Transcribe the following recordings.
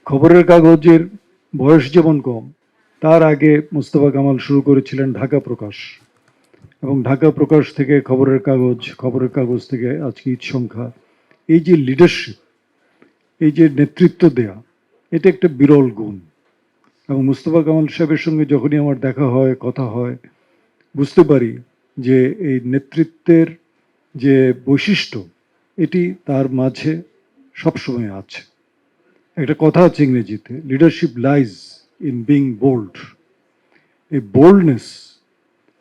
খবরের কাগজের বয়স যেমন কম, তার আগে মোস্তফা কামাল শুরু করেছিলেন ঢাকা প্রকাশ, এবং ঢাকা প্রকাশ থেকে খবরের কাগজ থেকে আজকে ঈদ সংখ্যা। এই যে লিডারশিপ, এই যে নেতৃত্ব দেয়া, এটা একটা বিরল গুণ। এবং মুস্তফা কামাল সাহেবের সঙ্গে যখনই আমার দেখা হয়, কথা হয়, বুঝতে পারি যে এই নেতৃত্বের যে বৈশিষ্ট্য, এটি তার মাঝে সবসময় আছে। একটা কথা আছে ইংরেজিতে, leadership lies in being bold. এই বোল্ডনেস,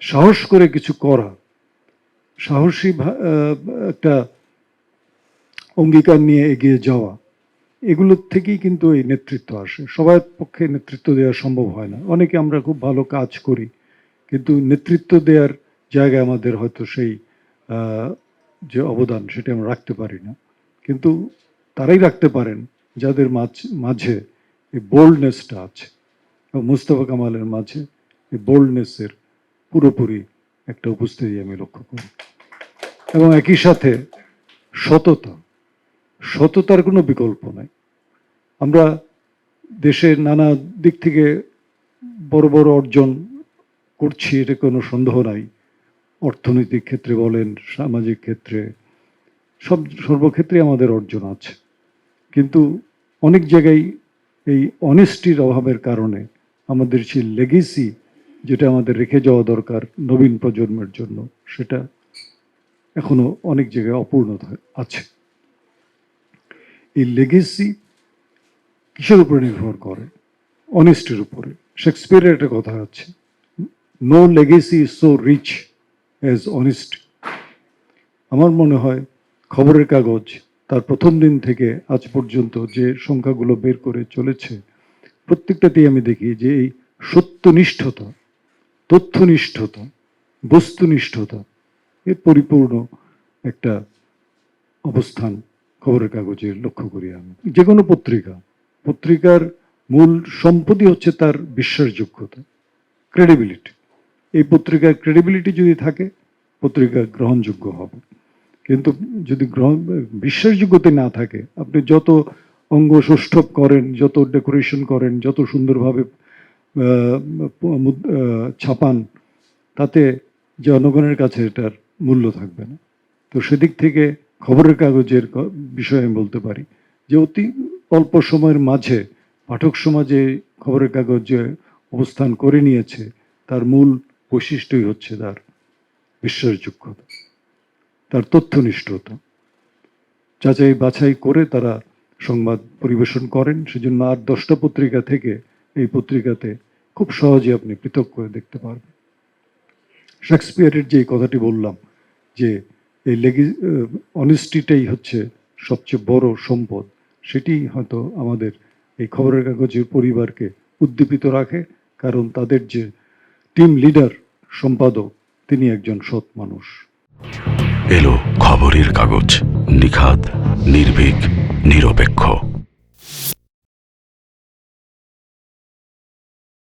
সাহস করে কিছু করা, সাহসী একটা অঙ্গীকার নিয়ে এগিয়ে যাওয়া, এগুলোর থেকেই কিন্তু এই নেতৃত্ব আসে। সবার পক্ষে নেতৃত্ব দেওয়া সম্ভব হয় না। অনেকে আমরা খুব ভালো কাজ করি, কিন্তু নেতৃত্ব দেওয়ার জায়গায় আমাদের হয়তো সেই যে অবদান, সেটা আমরা রাখতে পারি না। কিন্তু তারাই রাখতে পারেন যাদের মাঝে এই বোল্ডনেসটা আছে। এবং মুস্তফা কামালের মাঝে এই বোল্ডনেসের পুরোপুরি একটা উপস্থিতি আমি লক্ষ্য করি। এবং একই সাথে সততার কোনো বিকল্প নাই। আমরা দেশের নানা দিক থেকে বড় বড় অর্জন করছি, এটা কোনো সন্দেহ নাই। অর্থনৈতিক ক্ষেত্রে বলেন, সামাজিক ক্ষেত্রে, সর্বক্ষেত্রে আমাদের অর্জন আছে। কিন্তু অনেক জায়গায় এই অনেস্টির অভাবের কারণে আমাদের সেই লেগেসি, যেটা আমাদের রেখে যাওয়া দরকার নবীন প্রজন্মের জন্য, সেটা এখনো অনেক জায়গায় অপূর্ণ আছে। এই লেগেসি কিসের উপরে নির্ভর করে? অনেস্টির উপরে। শেক্সপিয়ারের একটা কথা আছে, no legacy is so rich as honesty. আমার মনে হয় খবরের কাগজ তার প্রথম দিন থেকে আজ পর্যন্ত যে সংখ্যাগুলো বের করে চলেছে, প্রত্যেকটাতেই আমি দেখি যে এই সত্যনিষ্ঠতা, তথ্যনিষ্ঠতা, বস্তুনিষ্ঠতা, এর পরিপূর্ণ একটা অবস্থান খবরের কাগজে লক্ষ্য করি আমি। যে কোনো পত্রিকার মূল সম্পত্তি হচ্ছে তার বিশ্বাসযোগ্যতা, ক্রেডিবিলিটি। এই পত্রিকার ক্রেডিবিলিটি যদি থাকে, পত্রিকা গ্রহণযোগ্য হবে। কিন্তু যদি বিশ্বাসযোগ্যতা না থাকে, আপনি যত অঙ্গ সৌষ্ঠব করেন, যত ডেকোরেশন করেন, যত সুন্দরভাবে ছাপান, তাতে জনগণের কাছে এটার মূল্য থাকবে না। তো সেদিক থেকে খবরের কাগজের বিষয়ে আমি বলতে পারি যে অতি অল্প সময়ের মাঝে পাঠক সমাজে খবরের কাগজ যে অবস্থান করে নিয়েছে, তার মূল বৈশিষ্ট্যই হচ্ছে তার বিশ্বাসযোগ্যতা, তার তথ্যনিষ্ঠতা। যাচাই বাছাই করে তারা সংবাদ পরিবেশন করেন। সেজন্য আর 10টা পত্রিকা থেকে এই পত্রিকাতে খুব সহজে আপনি পৃথক করে দেখতে পারবেন। শেক্সপিয়ারের যে কথাটি বললাম, যে এই অনেস্টিটাই হচ্ছে সবচেয়ে বড় সম্পদ, সেটি হয়তো আমাদের এই খবরের কাগজের পরিবারকে উদ্দীপিত রাখে। কারণ তাদের যে টিম লিডার, সম্পাদক, তিনি একজন সৎ মানুষ। এলো খবরের কাগজ, নিখাত, নির্ভীক, নিরপেক্ষ।